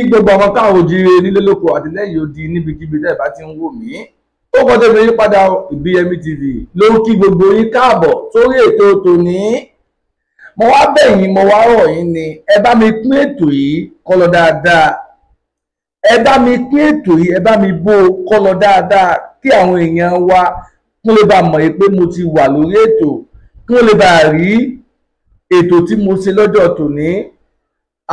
gbogbo ọmọ káwọn òjìire nílé lóko àti lẹ́yìn odi níbikíbi tẹ́ ẹ bá ti ń wò mí ó kọ́ tẹ́lẹ̀ yín padà Ìbíyẹmí TV ló ń kí gbogbo yín káàbọ̀ sórí ètò tòní. Mo wá bẹ̀ yín mo wá rọ̀ yín ni ẹ bá mi pín ètò yìí kó lọ dáadáa, ẹ bá mi pín ètò yìí ẹ bá mi bó kó lọ dáadáa kí àwọn èèyàn wa kí wọ́n lè bá mọ̀ pé mo ti wà lórí ètò, kí wọ́n lè bá rí ètò tí mo ṣe lọ́jọ́ tòní.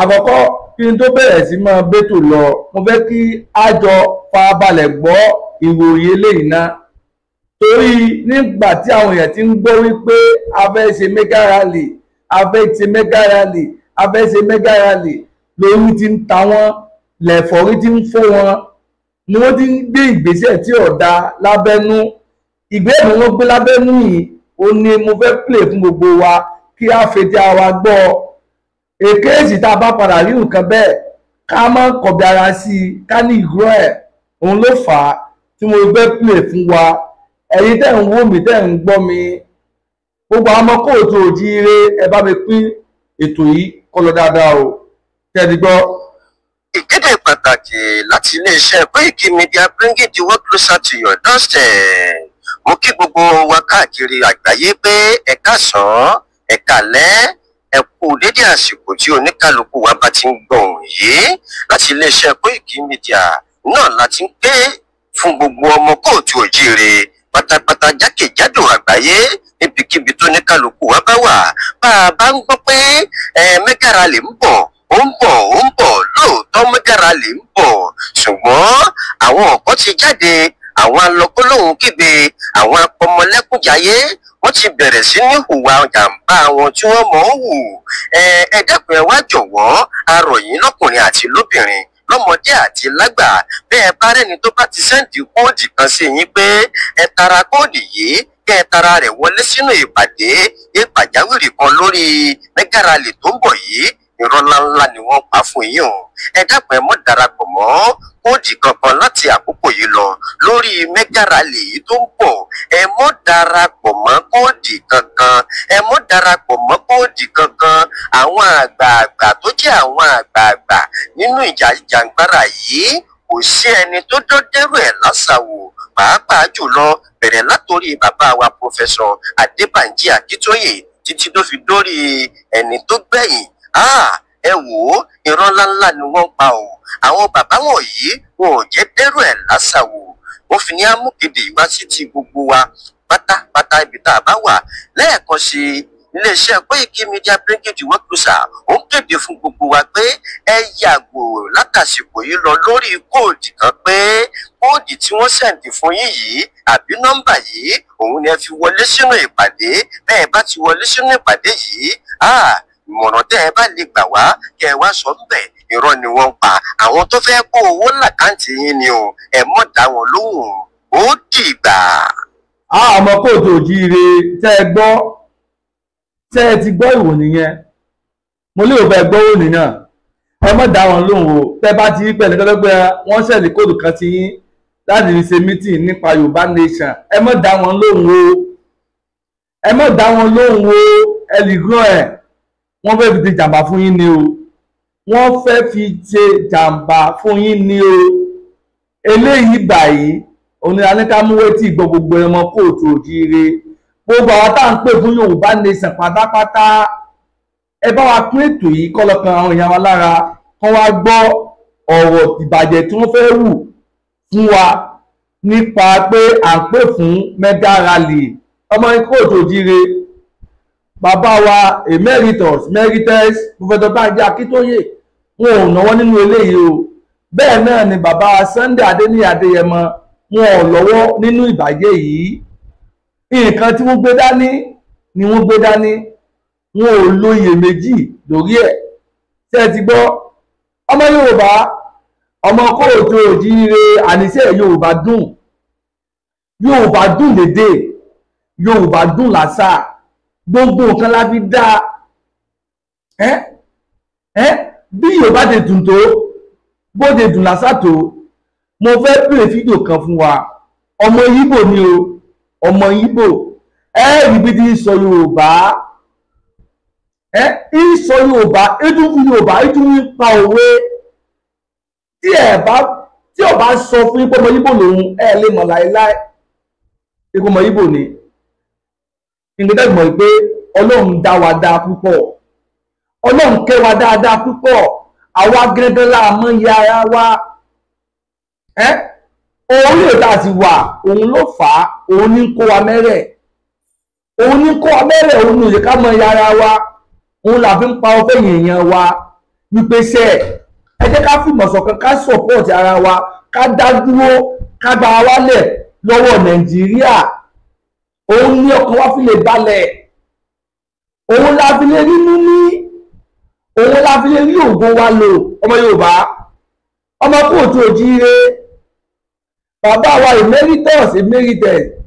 Àkọ́kọ́ kí n tó bẹ̀rẹ̀ sí máa bẹ́tò lọ, mo fẹ́ kí a jọ farabalẹ̀ gbọ́ ìròyìn eléyìí náà, torí nígbà tí àwọn èèyàn ti ń gbọ́ wípé a fẹ́ ṣe mega rally, a fẹ́ ṣe mega rally, a fẹ́ ṣe mega rally, lórí ti ń ta wọ́n, lẹ̀fọ́rí ti ń fọ́ wọn, ni wọ́n ti ń gbé ìgbésẹ̀ tí ò dáa lábẹ́nú. Ìgbésẹ̀ tí wọ́n gbé lábẹ́nú yìí ó ní mo fẹ́ play fún gbogbo wa kí a fetí ara gbọ́. Èkéèsì tá a bá padà rí nǹkan bẹ́ẹ̀ ká má kọ̀bí ara sí i, ká ní ìgbọ́ ẹ̀. Òun ló fà á tí mo fẹ́ play fún wa. Ẹ̀yin tẹ́ ń wò mí tẹ́ ń gbọ́ mi, gbogbo àwọn ọmọ kóòtù òjíire ẹ bá mi pín ètò yìí kó lọ dáadáa o, kẹ́ ẹ ti gbọ́. Ìkéde pàtàkì láti iléeṣẹ́ Koiki Media, bringing the work closer to your doorstep. Mo kí gbogbo wa káàkiri àgbáyé pé ẹ káàsán, ẹ káalẹ́, ẹ kú dédé àsìkò tí oníkálukú wa bá ti ń gbọ̀hùn yìí. Láti iléeṣẹ́ Koiki Media náà láti ń pé fún gbogbo ọmọ kóòtù òjíire pátápátá jákèjádò àgbáyé níbikíbi tó oníkálukú wa bá wà. Bá a bá ń gbọ́ pé mega rally ń bọ̀, ó ń bọ̀ lóòótọ́ mega rally ń bọ̀, ṣùgbọ́n àwọn ọ̀kan ti jáde, àwọn alọ́kọ́lóhùn kígbe, àwọn apọmọlẹ́kúnjayé wọ́n ti bẹ̀rẹ̀ sí ní hùwà jàǹbá àwọn tí wọ́n mọ̀ ọ́ hù. Ẹ dákun ẹ wá jọ̀wọ́ a rọ̀ yín lọ́kùnrin àti lóbìnrin, lọ́mọdé àti lágbà, bẹ́ẹ̀ bá rẹ́ni tó bá ti sẹ́ǹdì kóòdì kan sí yín pé ẹ tara kóòdì yìí kẹ́ ẹ tara rẹ̀ wọlé sínú ìpàdé pàjáwìrì kan lórí mega rally tó ń bọ̀ yìí, irọ́ ńláńlá ni wọ́n pa fún yín o. Ẹ dákun ẹ mọ́ darapọ̀ mọ́ kóòdì kankan láti àkókò yìí lọ lórí mega rally yìí tó ń bọ̀. Ẹ mọ́ darapọ̀ mọ́ kóòdì kankan, ẹ mọ́ darapọ̀ mọ́ kóòdì kankan. Àwọn àgbààgbà tó jẹ́ àwọn àgbààgbà nínú ìjà ìjàngbara yìí kò sí ẹni tó dọ́dẹ́rù ẹ̀ lásàwò, pàápàá jùlọ bẹ̀rẹ̀ látòrí bàbá wa Pòfẹ́sọ̀ Adébánjí Akíntóyè títí tó fi dórí ẹni tó gbẹ̀yìn. Ẹ wò ó, irọ́ ńláńlá ni wọ́n pa o. Àwọn bàbá wọ̀nyí wọn ò jẹ́ dẹ́rù ẹ̀ lásàwò. Wọ́n fi ní amúkéde ìwá sí ti gbogbo wa pátápátá ibi tá a bá wà. Lẹ́ẹ̀kan sí iléeṣẹ́ Koiki Media, bringing the work closer, ó ń kéde fún gbogbo wa pé ẹ yàgò látàsìkò yìí lọ lórí kóòdì kan, pé kóòdì tí wọ́n sẹ̀ǹdì fún yín yìí àbí nọ́mbà yìí òun ni ẹ fi wọlé sínú ìpàdé. Bẹ́ẹ̀ bá ti wọlé sínú ìpàdé yìí, ìmọ̀ràn tẹ́ ẹ bá lè gbà wá kẹ́ ẹ wá sọ ńbẹ̀, irọ́ ni wọ́n pa. Àwọn tó fẹ́ kó owó làkáǹtì yín ni o, ẹ mọ̀ dá wọn lóhùn, ó dìgbà. Ọmọ kóòtù òjíire tẹ́ ẹ gbọ́, tẹ́ ẹ ti gbọ́ ìròyìn yẹn, mo lérò pé ẹ gbọ́ ìròyìn náà, ẹ mọ̀ dá wọn lóhùn o. Tẹ́ bá ti rí pẹ̀lú pé wọ́n ṣẹ̀lẹ̀ kóòdù kan ti yín láti fi ṣe mítìn nípa Yorùbá nation, ẹ mọ̀ dá wọn lóhùn o, ẹ mọ̀ dá wọn lóhùn o. Ẹ lè gbọ́ ẹ̀, wọ́n fẹ́ fi ṣe jàǹbá fún yín ni o, wọ́n fẹ́ fi ṣe jàǹbá fún yín ni o. Eléyìí báyìí òun ni aníkàmúwé tí gbọ́ gbogbo ọmọ kóòtù òjíire, gbogbo àwọn tá à ń pè fún Yorùbá nation pátápátá, ẹ bá wa pín ètò yìí kọ́ lọ́kàn àwọn èèyàn wa lára, kán wá gbọ́ ọ̀rọ̀ ìbàjẹ́ tí wọ́n fẹ́ wù fún wa nípa pé à ń pè fún mega rally. Ọmọ kóòtù òjíire bàbá wa emeritus Professor Banji Akíntóyè wọn ò náwó nínú eléyìí o. Bẹ́ẹ̀ náà ni bàbá wa Sunday Adéníyì Adéyẹmọ wọn ò lọ́wọ́ nínú ìbàjẹ́ yìí. Nǹkan tí wọ́n gbé dání ni wọ́n gbé dání, wọn ò lo iyèméjì lórí ẹ̀. Ṣé ẹ ti gbọ́? Ọmọ Yorùbá, ọmọ kóòtù òjíire, àníṣe Yorùbá dùn, Yorùbá dùn dédé, Yorùbá dùn lásà, gbogbo nǹkan la fi dá bí Yorùbá ti dùn tó, bó ti dùn lásà tó. Mo fẹ́ play fídíò kan fún wa. Ọmọ Yíbò ni o, ọmọ Yíbò, rí bí ti sọ Yorùbá, ìsọ Yorùbá, ètò fi Yorùbá, ètò fi pa òwe. tí ó bá sọ fún yín pé ọmọ Ìgbò lòun lè mọ̀ láéláé ipò ọmọ Ìgbò ni ìgbésẹ̀ mọ̀ pé Ọlọ́run dá wa dáa púpọ̀ Ọlọ́run kẹ́ wa dáadáa púpọ̀ àwa gẹ́gẹ́ la mọ̀ ya ara wa orí ètò àti wà òun ló fà á òun ní kó wa mẹ́rẹ̀ òun ní òye ká mọ̀ ya ara wa òun là fi ń pa ọfẹ́ èèyàn wa wípé ṣe ẹ jẹ́ ká fìmọ̀ ṣọ̀kan ká support ara wa ká dá dúró ká gba wálẹ̀ lọ́wọ́ Nàìjíríà òun ní ọkàn wa fi lè balẹ̀ òun la fi lè rí níní òun la fi lè rí ògo wa lò ọmọ Yorùbá ọmọ kóòtù òjíire bàbá wa emeritus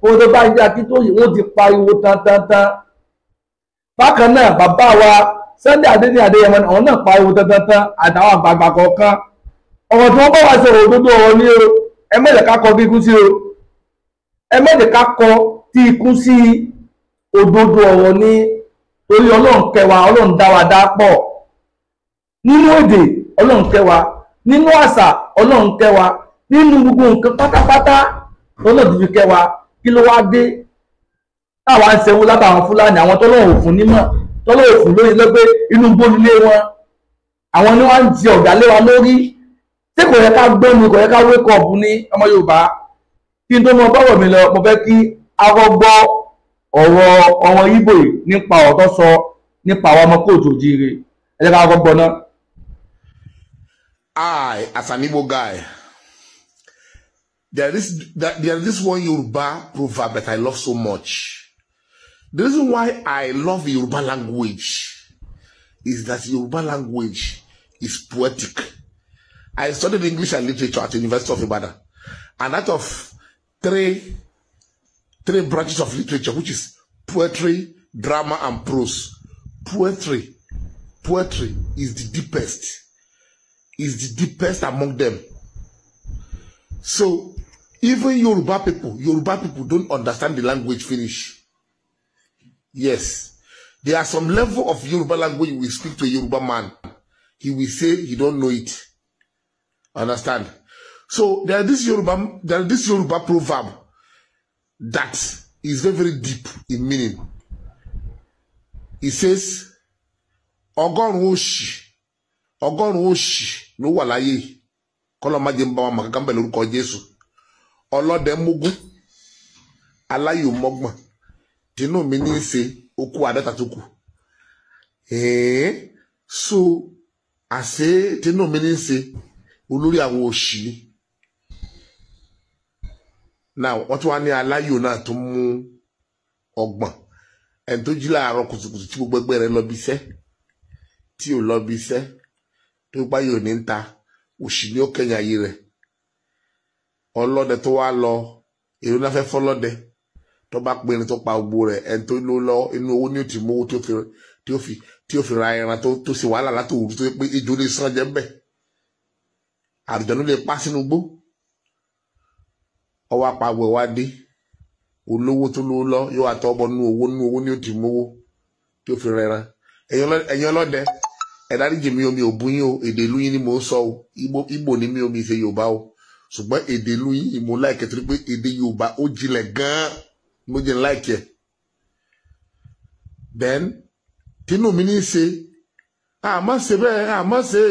ohun tó bá ń jẹ́ Akíntóyè wọ́n ti pariwo tantantan bákan náà bàbá wa Sunday Adéyẹmọ àwọn náà pariwo tantantan àtàwọn àgbààgbà kọ̀ọ̀kan ọ̀rọ̀ tí wọ́n bá wá sọ̀rọ̀ òdodo ọ̀rọ̀ ní o ẹ má jẹ́ ká kọ bí ikú sí o ẹ má jẹ́ ká kọ tí ikú sí òdodo ọ̀rọ̀ ní torí Ọlọ́run kẹwàá Ọlọ́run dá wa dá pọ̀ nínú èdè Ọlọ́run kẹwàá nínú àṣà Ọlọ́run kẹwàá nínú gbogbo nǹkan pátápátá Ọlọ́run ti fi kẹwàá kí ló wá dé táwa ń ṣẹ́wó látàwọn Fúlàní àwọn tọ́lọ́run òfin nímọ̀ tọ́lọ́run òfin lórí lọ́gbẹ́ inú gbólulé wọn àwọn ni wọ́n ń di ọ̀gá lé wa lórí tí kò yẹ ká gbọ́ ni kò yẹ ká wake up ní ọmọ Yorùbá kí n tó mọ bọ́rọ̀ mi lọ mo fẹ́ kí arọ́gbọ́ ọ̀rọ̀ ọmọ Ìgbò nípa ọ̀tọ̀ sọ nípa àwọn ọmọ kóòtù òjíire ẹ jẹ́ ká arọ́gbọ́ náà. I, as an Igbo guy, there is this one Yoruba proverb that I love so much. The reason why I love Yoruba language is that Yoruba language is poetic. I studied English and literature at the University of Ibadan, and out of three branches of literature, which is poetry, drama, and prose, poetry is the deepest. Is the deepest among them. So even Yoruba people don't understand the language finish. Yes, there are some level of Yoruba language we speak to a Yoruba man, he will say he don't know it. Understand? So there is this Yoruba proverb that is very, very deep in meaning. It says, Ọgọ́rùn oṣì ló wà láyé kọ́lọ́ má jẹ́ ń bá wa màkàkà ń bẹ̀ lórúkọ Jésù ọlọ́dẹ mógún aláyò mọ́gbọ̀n tínú mi ní í ṣe okú àdọ́ta tó kù so àṣé tínú mi ní í ṣe olórí àwọn òṣì náà wọ́n tún wá ní aláyò náà tó mú ọgbọ̀n ẹni tó jí láàárọ̀ kùtùkùtù tí gbogbo ẹgbẹ́ rẹ̀ lọ bí iṣẹ́ tí ò lọ bí iṣẹ́ tó bá yóò ní ń ta òṣì ní ó kẹ́yìn ayé rẹ̀ ọlọ́dẹ tó wá lọ èrò náà fẹ́ fọ́lọ́dẹ tó bá pè ní tó pa gbogbo rẹ̀ ẹni tó ló lọ inú owó ní òtí mówó tí ó fi ra ẹran tó ṣe wàhálà látòwúrú tó pé ejò lè sàn jẹ́ bẹ́ẹ̀ àrùjọ́nú lè pa sínú gbó ọwọ́ apagbo wá dé olówó tó ló lọ yóò àtọ́ ọbọ̀ nínú owó ní òtí mówó tí ó fi ra ẹran ẹ̀yin ọlọ́dẹ ẹ̀dáríjì mi omi òbú yín o èdè ìlú yín ni mò ń sọ o Ìgbò ní mi omi ìṣe Yorùbá o ṣùgbọ́n èdè ìlú yín ìmú láìkẹ́ torí pé èdè Yorùbá ó jinlẹ̀ gan-an mo jẹ́ láìkẹ́ then tínú mi ní í ṣe àmọ́ ṣe bẹ́ẹ̀ àmọ́ ṣe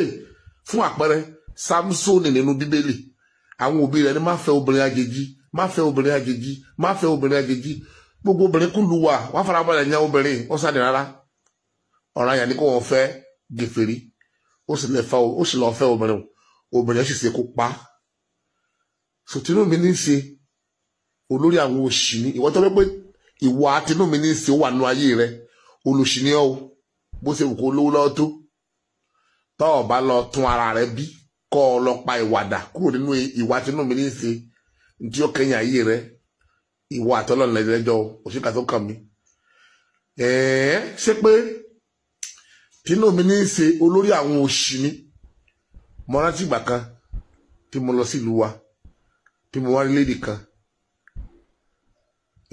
fún àpẹẹrẹ Sámsónì nínú Bíbélì àwọn òbí rẹ̀ ní má fẹ́ obìnrin àjèjì má fẹ́ obìnrin àjèjì má fẹ́ obìnrin àjèjì gbogbo obìnrin kú lu wa wọ́n fara balẹ̀ yan obìnrin ó sáde rárá ọ̀ràn yà ní kó wọ́n fẹ́ gèfèrí ó sì lọ fẹ́ obìnrin sì ṣe kó pa so tínú mi ní í ṣe olórí àwọn òṣì ní ìwọ́n tó pé ìwà tínú mi ní í ṣe ó wà nú ayé rẹ olóṣì ní ọ́ bó ṣe wù kó lówó lọ́wọ́ tó tọ́ ọ bá lọ tún ara rẹ bí kọ́ ọ lọ pa ìwàdà kúrò nínú ìwà tínú mi ní í ṣe tí ó kẹ́yìn ayé rẹ ìwà àtọ́lọ́ lẹ́jọ́ òṣìkà tó kàn mí ṣé pé tínú mi ní í ṣe olórí àwọn òṣì ní mo rántí ìgbà kan tí mo lọ sí ìlú wa tí mo wá rí lédì kan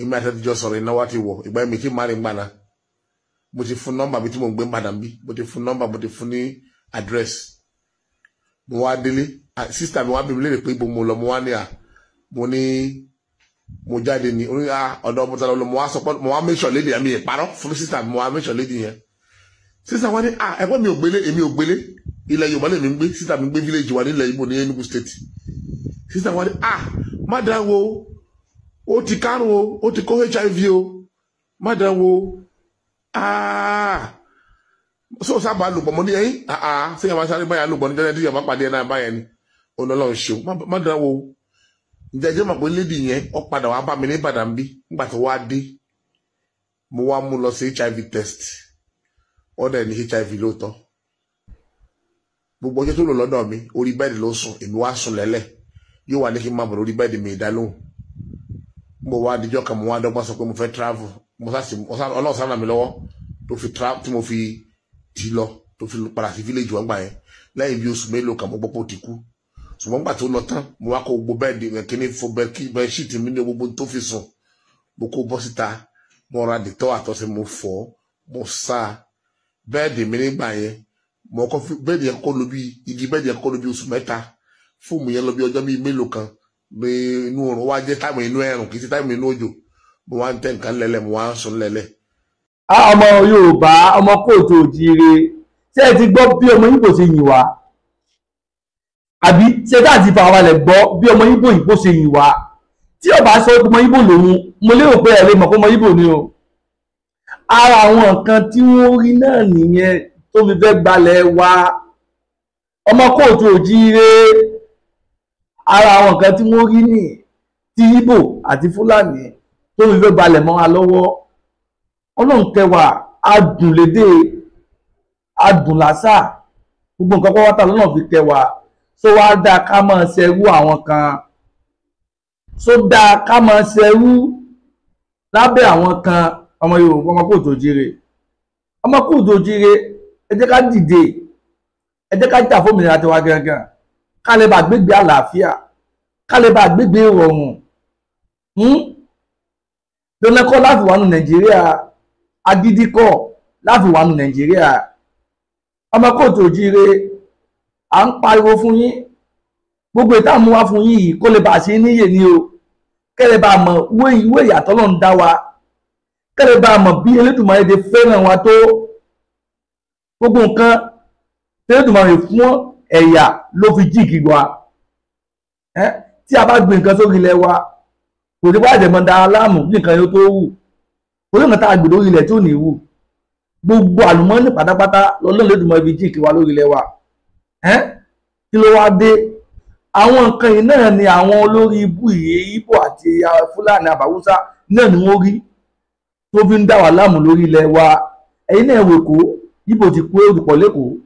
èmi àtẹ́tìjọ́ sọ̀rọ̀ iná wá ti wọ̀ ìgbà mi tí má rí gbàna mo ti fún nọ́mbà mi tí mo ń gbé padà bí mo ti fún nọ́mbà mo ti fún ní àdírẹ́sì mo wá délé sister mi wá bí mi léèrè pé ibo mo lọ mo wá ní mo ní mo jáde ní orí ọ̀dọ̀ ọmọ tàlọ́ mo wá sọ pé mo wá make sure lady àmì ìparọ́ fún sister mi mo wá make sure lady yẹn sister wá ní ẹ̀gbọ́n mi ò gbélé èmi ò gbélé ilẹ̀ Yorùbá lèmi ń gbé sister mi ń gbé village wa nílẹ̀ Ìgbò ní Enugu state sister wá ní madam wo ó ti kárùn o ó ti kó HIV o madam wo so sábà lùpọ̀ mo ní ẹ̀yìn ṣé yàrá sáré báyà lùpọ̀ ní jẹ́jẹ́ tí yàrá pàdé ẹ̀ náà báyà ni Ọlọ́run ṣeun madam wo ǹjẹ́ mọ̀ pé lady yẹn ó padà wá bá mi ní Ìbàdàn bí nígbà tó wá dé mo wá mú lọ sí HIV test ó dẹ̀ ní HIV lóòótọ́ gbogbo ọjọ́ tó lò lọ́dọ̀ mi orí bẹ́ẹ̀dì ló sùn èmi wá sùn lẹ́lẹ̀ yóò wá ní kí n máa bọ̀ lórí bẹ́ẹ̀dì mi ìdálóhùn mo wá díjọ́ kan mo wá dọ́gbọ́n sọ pé mo fẹ́ travel Ọlọ́run sáà ràn mí lọ́wọ́ tó fi tí mo fi ti lọ tó fi padà sí village wọn gbà yẹn lẹ́yìn bí oṣù mélòó kan mo gbọ́ pé ó ti kú ṣùgbọ́n gbà tó lọ tán mo wá kó gbogbo bẹ́ẹ̀dì kíní fún bẹ́ẹ̀ ṣíìtì mi ní gbogbo tó fi sùn mo kó bọ́ síta mo ra dìtọ́ àtọ́sí mo fọ̀ mo sá bẹ́ẹ̀dì mi nígbà yẹn mo kọ́ fi bẹ́ẹ̀dì yẹn kọ́ ló bí igi bẹ́ẹ̀dì yẹn kọ́ ló bí oṣù mẹ́ta fóòmù yẹn lọ bí ọjọ́ bíi mélòó kan ní inú oòrùn wá jẹ́ táìmù inú ẹ̀rùn kì í sí táìmù inú òjò mo wá ń tẹ̀ nǹkan lẹ́lẹ̀ mo wá ń sùn lẹ́lẹ̀. ọmọ Yorùbá ọmọ kóòtù òjíire ṣé ẹ ti gbọ́ bí ọmọ Ìgbò ṣe yìn wá àbí ṣé ká ti fa àwọn gbọ́ bí ọmọ Ìgbò ṣe yìn wá tí ọba sọ ọmọ Ìgbò lòun mo lérò pé ẹ lè mọ̀ pé ọmọ Ìgbò ni o ara àwọn nǹkan tí wọ́n rí náà nìyẹn tó fi fẹ́ gbalẹ̀ wa ọmọ kóòtù òjíire ara àwọn nǹkan tí wọ́n rí ní ti Ìgbò àti Fúlàní tó fi fẹ́ gbalẹ̀ mọ́ wa lọ́wọ́ Ọlọ́run kẹwàá adùnlédè adùnlásà gbogbo nǹkan pátá lọ́nà fi kẹwàá tó wá dáa ká máa ṣerú àwọn kan tó dáa ká máa ṣerú lábẹ́ àwọn kan ọmọ Yorùbá ọmọ kóòtù òjíire ẹ jẹ́ ká dìde ẹ jẹ́ ká jà fómìnira tiwa gangan ká lè bá gbégbé àlàáfíà ká lè bá gbégbé ìrọ̀rùn lọ́nàkọ́ láti wà nù Nàìjíríà agídíkọ̀ láti wà nù Nàìjíríà ọmọ kóòtù òjíire à ń pariwo fún yín gbogbo ìta mú wá fún yín yìí kó lè bá ṣe níyè ní o kẹ́lẹ̀ bá mọ̀ ìwé ìyàtọ̀ lọ́n dá wa kẹ́lẹ̀ bá mọ̀ bí Elédùmarè èdè fẹ́ràn wa tó gbogbo nǹkan Elédùmarè fún ẹ̀yà ló fi jíìkì wa tí a bá gbé nǹkan sórí ilẹ̀ wa kò ní wáyé mọ́ dára láàmú bí nǹkan yóò tó wù kò ní nǹkan tá a gbé lórí ilẹ̀ tí ò ní wù gbogbo àlùmọ́ọ́nì pátápátá lọ́lọ́run Elédùmarè fi jíìkì wa lórí ilẹ̀ wa kí ló wá dé àwọn nǹkan yìí náà ni àwọn olórí ibú yìí Ìgbò àti Fúlàní àbáwúsá náà ni wọ́n rí tó fi ń dá wa láàmú lórí ilẹ̀ wa ẹ̀yin náà wò kó Ìgbò ti kú olùpọ̀ lẹ́kọ̀ọ́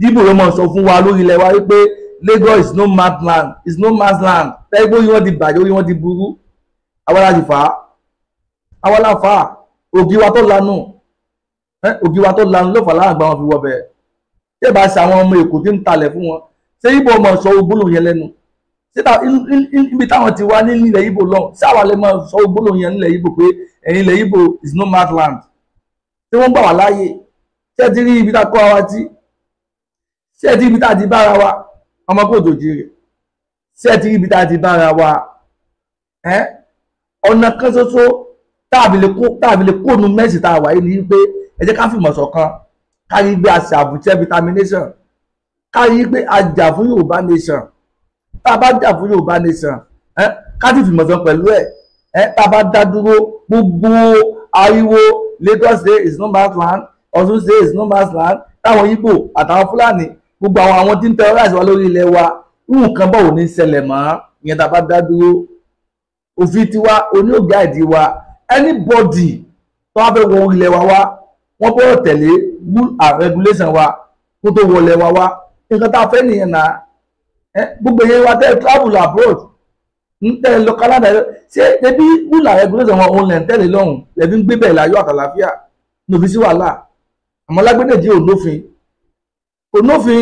Ìgbò ló máa sọ fún wa lórí ilẹ̀ wa wípé Lagos is no man's land is no man's land tẹ́gbó yìí wọ́n ti bàjẹ́ orí wọ́n ti burú àwa la ti fà á àwa la fà á ògì wa tó lanu ló fà láàgbà wọn fi wọ bẹ́ẹ̀ tí ẹ bá ṣe àwọn ọmọ Èkó tí ń talẹ̀ fún wọn ṣé Ìgbò ọmọ sọ gbólóhùn yẹn lẹ́nu ṣé ibi táwọn ti wá nílẹ̀ Ìgbò lọ ṣé àwa lè máa sọ gbólóhùn yẹn nílẹ̀ Ìgbò pé ẹ̀yin ilẹ̀ Ìgbò is no man's land tí wọ́n gbà wá láàyè ṣé ẹ ti rí ibi tá a kọ́ wa tí ṣé ẹ ti rí ibi tá a ti bára wa ọmọ kóòtù òjíire ṣé ẹ ti rí ibi tá a ti bára wa ọ̀nà kan ṣoṣo táàbí lè kóònù mẹ́sì tá a wà yìí ni pé ẹ jẹ́ ká fìmọ̀ ṣọ̀kan kárí gbé àṣà àbùtẹ́ determination kárí pé a jà fún Yorùbá nation tá a bá jà fún Yorùbá nation ká ti fìmọ̀ ṣọ̀kan pẹ̀lú ẹ̀ tá a bá dá dúró gbogbo ariwo Lagos state is no man's land Ọ̀ṣun state is no man's land táwọn Ìgbò àtàwọn Fúlàní gbogbo àwọn tí ń terrorize wa lórí ilẹ̀ wa nǹkan bọ̀ ò ní ṣẹlẹ̀ mọ́ ìyẹn tá a bá dá dúró òfin tiwa oníògì àìdí wa anybody tó wá fẹ́ wọ ilẹ̀ wa wá wọ́n bọ́ọ̀ tẹ̀lé rule and regulation wa kó tó wọlé wa wá nǹkan tá a fẹ́ nìyẹn náà gbogbo yẹn wa tẹ́ travel abroad ń tẹ́ lọ Canada ṣé ẹbí rule and regulation wọn òun lẹ̀ ń tẹ̀lé lọ́hùn lẹ́bí ń gbé bẹ́ẹ̀ láyọ̀ àtàlàfíà lòfi sí wàhálà àmọ́ lágbẹ́dẹ̀jì ò nófin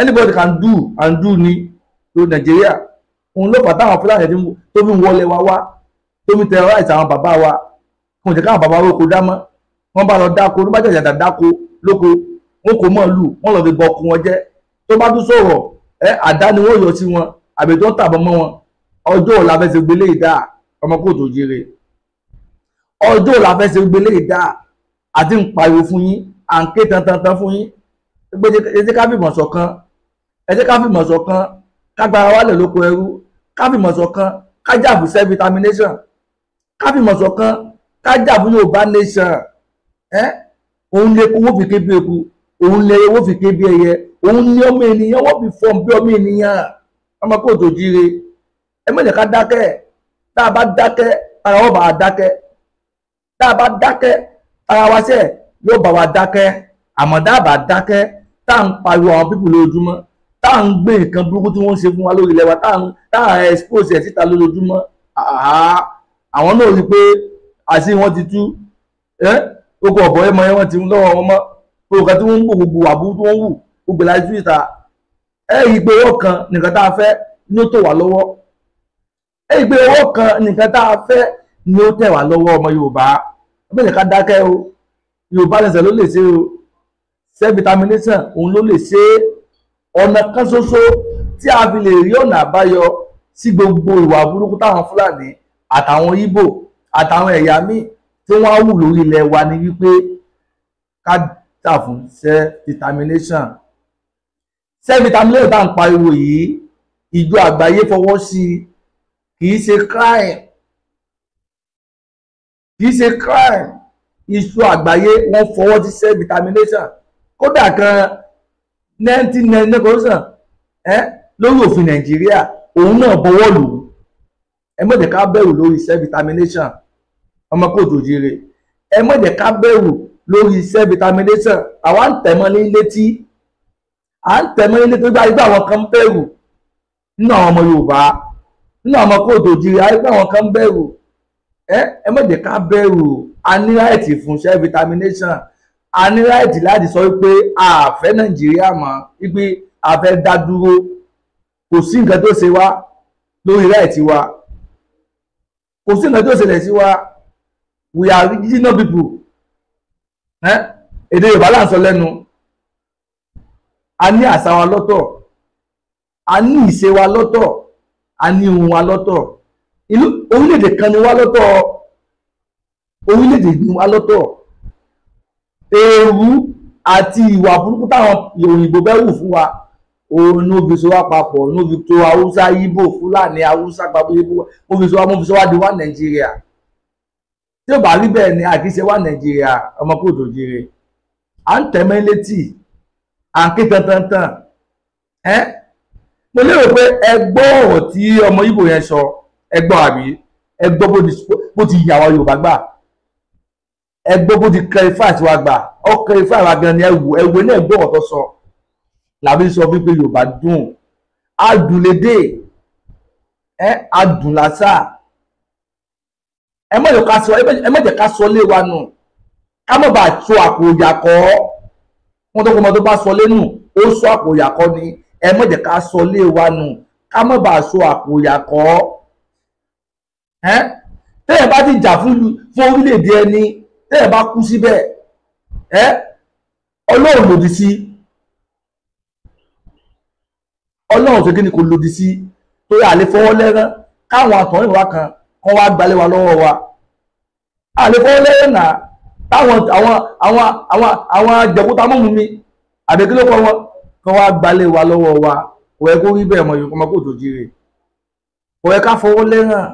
anybody can do and do ní lórí Nàìjíríà òun ló fà táwọn Fúlàní tó fi ń wọlé wa wá tó fi terrorize àwọn bàbá wa kò jẹ́ káwọn bàbá wa kó dá mọ́ wọ́n bá lọ dáko ló bá jẹ̀jẹ̀ dáko lóko wọn kò mọ̀ lù wọ́n lọ fi bọ ọkùn wọn jẹ́ tó bá tún sọ̀rọ̀ àdá ni wọ́n yọ sí wọn àbí tó ń tàbọ̀ mọ́ wọn. Ọjọ́ ọ̀la fẹ́ ṣe gbélé ìdá ọmọ kóòtù òjìrè, ọjọ́ ọ̀la fẹ́ ṣe gbélé ìdá àti ń pariwo fún yín, à ń ké tantan fún yín pé ẹ jẹ́ ká fìmọ̀ ṣọ̀kan, ẹ jẹ́ ká fìmọ̀ ṣọ̀kan, ká gbára wálẹ̀ lóko ẹrú, ká fìmọ̀ ṣọ̀kan, ká jà fún self determination, ká fìmọ̀ ṣọ̀kan, ká jà fún Yorùbá nation. Òun lè kó owó fi ké bí eku, òun lè owó fi ké bí ẹyẹ, òun ní ọmọ ènìyàn wọ́n fi fọ́ọ̀mù bí ọmọ ènìyàn. Ọmọ kóòtù òjìrè, ẹ má jẹ́ ká dákẹ́. Tá a bá dákẹ́ ara wa bá wa dákẹ́, tá a bá dákẹ́ ara wa sẹ́ yóò bá wa dákẹ́. Àmọ́ tá a bá dákẹ́ tá à ń pariwo àwọn pípù lójoojúmọ́, tá à ń gbé nǹkan burúkú tí wọ́n ń ṣe fún wa lórí ilẹ̀ wa, tá à ń expose ẹ̀ síta lójoojúmọ́, àwọn náà rí i pé àṣírí wọn ti tú. Gbogbo ọ̀bọ̀ ẹmọ yẹn wọ́n ti ń lọ́wọ́ wọn mọ́, gbogbo kan tí wọ́n ń wò, gbogbo àbúrú tí wọ́n ń wù, gbogbo láì tú ìta. Rí i pé owó kan nìkan tá a fẹ́ ní ó tò wá lọ́wọ́, rí i pé owó kan nìkan tá a fẹ́ ní ó tẹ̀ wá lọ́wọ́. Ọmọ Yorùbá ẹ bẹ̀rẹ̀ ká dákẹ́ o, Yorùbá nation ló lè ṣe o, self determination òun ló lè ṣe ọ̀nà kan ṣoṣo tí a fi lè rí ọ̀nà àbáyọ sí gbogbo ìwà burúkú táwọn Fúlàní àtàwọn Ìgbò àtàwọn ẹ̀yà míì tí wọ́n á wù lórí ilẹ̀ wa ni wípé ká jà fún self determination. Self determination tá à ń pariwo yìí ìjọ àgbáyé fọwọ́ sí i, kì í ṣe crime, kì í ṣe crime. Ìjọ àgbáyé wọ́n fọwọ́ sí self determination. Kódà kan 1999 constitution lórí òfin Nàìjíríà òun náà bọwọ́ lù ú. Ẹ má jẹ́ ká bẹ̀rù lórí self determination. Ọmọ kóòtù òjìrè, ẹ má jẹ́ ká bẹ̀rù lórí self determination. Àwa ń tẹ̀mọ́ ní létí, à ń tẹ̀mọ́ ní létí tó gbá àwọn kan bẹ̀rù nínú àwọn ọmọ Yorùbá, nínú àwọn kóòtù òjìrè, àyíká àwọn kan bẹ̀rù. Ẹ má jẹ́ ká bẹ̀rù. A ní ráìtì fún self determination. A ní ráìtì láti sọ wípé a fẹ́ Nàìjíríà mọ́, wípé a fẹ́ dá dúró. Kò sí nǹkan tó ṣe wá lórí ráìtì wa, kò sí nǹkan tó ṣẹlẹ̀ sí wa. We are regional people. Èdè Yorùbá là ń sọ lẹ́nu. A ní àṣà wa lọ́tọ̀, a ní ìṣe wa lọ́tọ̀, a ní ohun wa lọ́tọ̀. Orílẹ̀-èdè kan ni wá lọ́tọ̀, orílẹ̀-èdè ni wá lọ́tọ̀. Èrú àti ìwà burúkú táwọn òyìnbó bẹ́ wù fún wa, òun ló fi so wá papọ̀, ló fi tó Haúsá, Ìgbò, Fúlàní, Haúsá papọ̀, mo fi so wá di wá Nàìjíríà. Tí ó bá rí bẹ́ẹ̀ ni àkíṣe wá Nàìjíríà. Ọmọ kóòtù òjìrè, à ń tẹ̀mọ́ létí, à ń ké tantan. Mo lérò pé ẹ gbọ́ ọ̀rọ̀ tí ọmọ Ìgbò yẹn sọ, ẹ gbọ́ àbí ẹ gbọ́ bó ti yà wá Yorùbá gbà, ẹ gbọ́ bó ti clarify tí wá gbà, ọ clarify wa gan ni ẹwù náà gbọ́ ọ̀tọ̀ sọ. Làbí sọ wípé Yorùbá dùn, adùn lédè, adùn lásà. Ẹ má jẹ́ ká sọ lé wa nù, ká má bàa tó àpò ìyàkọ́. Wọ́n tó kọ́ ọmọ tó bá sọ lé nù ó sọ àpò ìyàkọ́ ni. Ẹ má jẹ́ ká sọ lé wa nù, ká má bàa sọ àpò ìyàkọ́. Tẹ́yẹ̀ bá ti jà fún orílẹ̀-èdè ẹni, tẹ́yẹ̀ bá kú síbẹ̀, Ọlọ́run lòdì sí. Ọlọ́run tó kí ni kò lòdì sí, torí àlè fọwọ́ lẹ́rán káwọn àtọ̀rìn wa kan wá gbalẹ̀ wa lọ́wọ́ wa. Àlè fọwọ́ lẹ́rán náà táwọn àwọn jẹ̀kúta mọ́mú mi àbẹ̀kí ló kọ́ wọn kan wá gbalẹ̀ wa lọ́wọ́ wa. Kò yẹ kó rí bẹ́ẹ̀ mọ́ Yorùbá, ọmọ kóòtù òjìrè. Kò yẹ ká fọwọ́ lẹ́rán.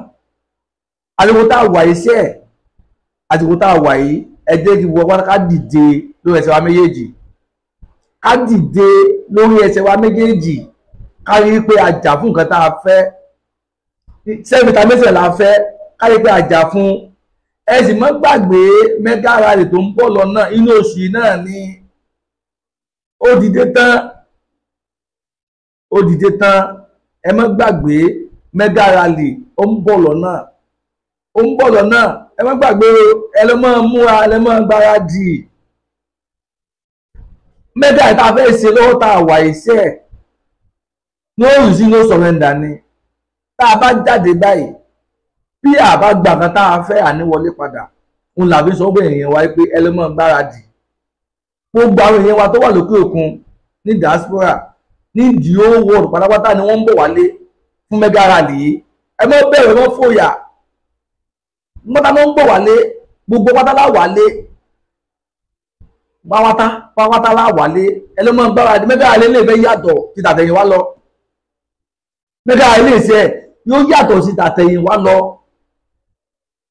Àsìkò tá a wà yìí sẹ́ẹ̀, àsìkò tá a wà yìí, ẹ jẹ́ kí wọ́n ká dìde lórí ẹsẹ̀ wa méjèèjì, ká dìde lórí ẹsẹ̀ wa méjèèjì, ká rí pé a jà fún nǹkan tá a fẹ́. Self determination la fẹ́, ká rí pé a jà fún. Ẹ sì má gbàgbé mega rally tó ń bọ̀ lọ́nà inú oṣù náà ni. Ó dìde tán, ẹ má gbàgbé mega rally ó ń bọ̀ lọ́nà. Ẹ má gbàgbé, ẹ lọ máa múra, ẹ lọ máa gbáradì. Mẹ́ta ìta fẹ́ ṣe lọ́wọ́ tá a wà iṣẹ́ no reason no surrender ni. Tá a bá jáde báyìí, bí a bá gbà kan tá a fẹ́ àníwọlé padà, òun làbí sọ pé èèyàn wa pé ẹ lọ máa gbáradì. Gbogbo àwọn èèyàn wa tó wà lókè òkun ní diaspora, ní the whole world pátápátá ni wọ́n ń bọ̀ wálé fún mega rally yìí. Ẹ mọ́ bẹ̀rẹ̀ mọ́ fòyà mọ́ta ló ń bọ̀ wálé, gbogbo pátá lá wálé, pátá lá wálé. Ẹlẹ́mọ̀ gbáradì mega rally lè fẹ́ yàtọ̀ sí tàtẹ̀yìnwá lọ. Mega rally iṣẹ́ yóò yàtọ̀ sí tàtẹ̀yìnwá lọ.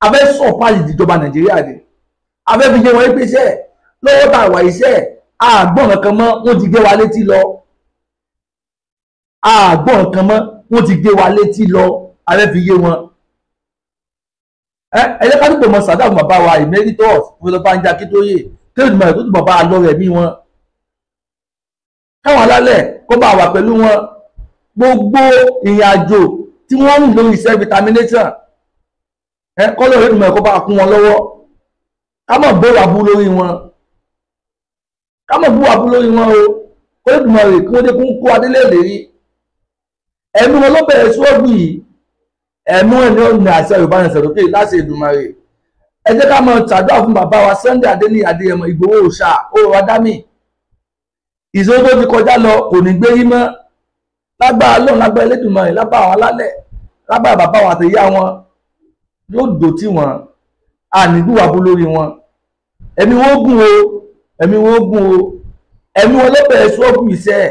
Abẹ́ sọ̀páàlì ìjọba Nàìjíríà ni abẹ́ fi jẹ́ wọn pé iṣẹ́ lọ́wọ́ tá a wà iṣẹ́ àgbọ̀n kankan mọ́ wọ́n ti gé wa létí lọ. Àgbọ̀n kan mọ́ wọ́n ti gé wa létí lọ abẹ́ fi yé wọn. Ẹ̀jẹ̀ ká dúpọ̀ mọ́ sàdáàmù bàbá wa emeritus Professor Banji Akintoye kéèdù mọ̀ tó dùbọ̀ bá a lọ rẹ̀ bí wọn. Káwọn alálẹ̀ kó bá wà pẹ̀lú wọn gbogbo ìrìn àjò tí wọ́n ń lórí self determination kọ́lọ̀ rẹ̀ dùnmọ̀ ẹ̀kọ́ bá kún wọn lọ́wọ́. Ká mọ̀ bó wà bú lórí wọn, ká mọ̀ bú wà bú lórí wọn o. Kó lè dùnmọ̀ rẹ̀ kí wọ́n dé kún kó adélé lérí. Ẹ̀mí wọn ló bẹ̀rẹ̀ sọ́ọ̀bù yìí, ẹ̀mí wọn ni ó ní àṣẹ Yorùbá Nation lókè láti Èdùmàrè rẹ̀. Ẹ jẹ́ ká mọ̀ ṣàdúrà fún bàbá wa Sunday Adéníyì Adéyẹmọ Ìgbòho Òòṣà Orò Adámì. Ìṣòro tó ti kọjá lọ kò ní gbé rí mọ́. Lágbára Ọlọ́run, lágbára Elédùmarè, lágbára àwọn alálẹ̀, lágbára bàbá wa àtẹ̀yà wọn yóò dò tí wọn ànígbùwà bú lórí wọn. Ẹ̀mí wọn gùn o, ẹ̀mí wọn gùn o. Ẹ̀mí wọn ló bẹ̀rẹ̀ sọ́ọ̀bù iṣẹ́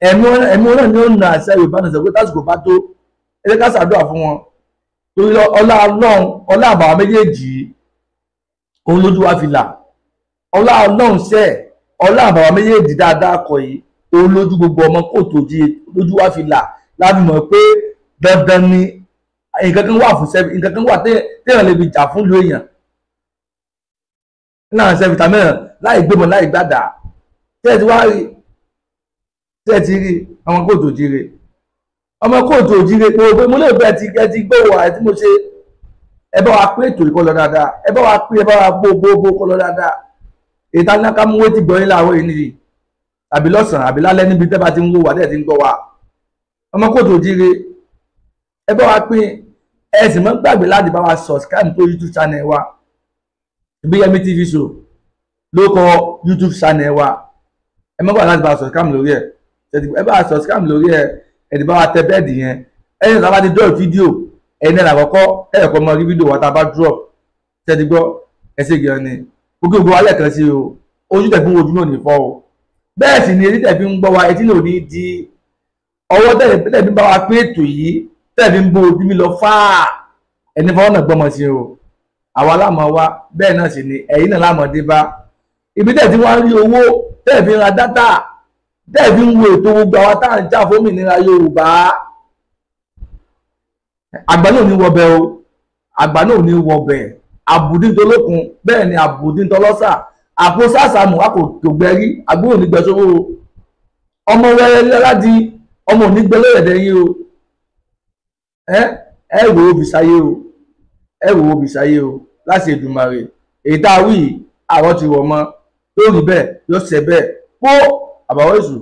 ẹ̀mí wọn náà ni ó nà àṣẹ Yorùbá Nation pé tásìkò bá tó. Ẹ jẹ́ ká ṣàdúrà fún wọn torí ọlá Ọlọ́run, ọlá àbàwà méjèèjì òun lójú wa fi là. Ọlá Ọlọ́run ṣẹ́ ọlá àbàwà méjèèjì dáadáa kọ yìí òun lójú gbogbo ọmọ kóòtù òjì lójú wa fi là láti mọ̀ pé dandan ni nǹkan kan wà fún sẹ́fì, nǹkan kan wà téèyàn lè fi jà fún ìlú èèyàn náà sẹ́fì tàmílẹ̀ láì gbémọ̀ láì gbàdà. Tẹ́ẹ̀ ti wá rí, tẹ́ẹ̀ ti rí ọmọ kóòtù òjìire, ọmọ kóòtù òjìire pé mo lè bẹ́ẹ̀ ti gbówó àti mo ṣe. Ẹ bá wa pé ètò ìkọlọ dáadáa, ẹ bá wa pé, ẹ bá wa gbogbo kọlọ dáadáa. Èyí tá ní ká mú wé ti gbọ́ yín láàárọ̀ yìí nìyí àbí lọ́sàn-án àbí lálẹ́ níbi tẹ́ bá ti ń wò wá tẹ́ẹ̀ ti ń gbọ́ wa. Ọmọ kóòtù òjìire ẹ bá wa pín, ẹ sì mọ́ gbàgbé láti bá wa subscribe tó YouTube channel wa Ibiyemi TV show ló kọ YouTube channel wa. Ẹ mọ́ gbàgbé láti bá wa subscribe lórí ẹ̀, ẹ bá wa subscribe lórí ẹ̀, ẹ ti bá wa tẹ bẹ́ẹ̀dì yẹn. Ẹ̀yin tá a bá ti drop fídíò ẹ̀yin náà àkọ́kọ́ ẹ̀kọ́ mọ rí fídíò wa tá a bá drop ṣe ti gbọ́ ẹ ṣe gan ni. Gbogbo alẹ́ kan sí o, ojú tẹ̀ fún ojú náà ní fọ́ o. Bẹ́ẹ̀ sì ni etí tẹ̀ fi ń gbọ́ wa etí náà ní di ọwọ́ tẹ̀ fi bá wa pé ètò yìí tẹ̀lé ń bo ojú mi lọ fáà ẹni fọwọ́ náà gbọ́mọ sí o. Àwa lámọ̀ wá bẹ́ẹ̀ náà sì ni ẹ̀yin náà lámọ̀dé bá ibi tẹ̀ tí wọ́n rí owó tẹ̀ fi ń ra dátà tẹ̀ fi ń wo ètò gbogbo àwa tá à ń jà fómìnira Yorùbá. Àgbà náà ò ní wọbẹ̀ o, àgbà náà ò ní wọbẹ̀. Àbùdíntolókun bẹ́ẹ̀ ni àbùdíntolọ́sà àpò sàṣàmù a kò tó gbẹrí àgbóhùn ní gbẹsowó o. Ọmọ wẹrẹ lẹ́ládi ọmọ ò ní gbẹ lọ́rẹ̀dẹ̀ yín o. Ẹ wò ó bìsáyé o, ẹ wò ó bìsáyé o láti Èdùmàrè. Èyí tá a wí àwọn ti wọ̀ mọ́ lórí bẹ́ẹ̀ yóò ṣẹ bẹ́ẹ̀ pọ́ àbáwọ̀ èṣù.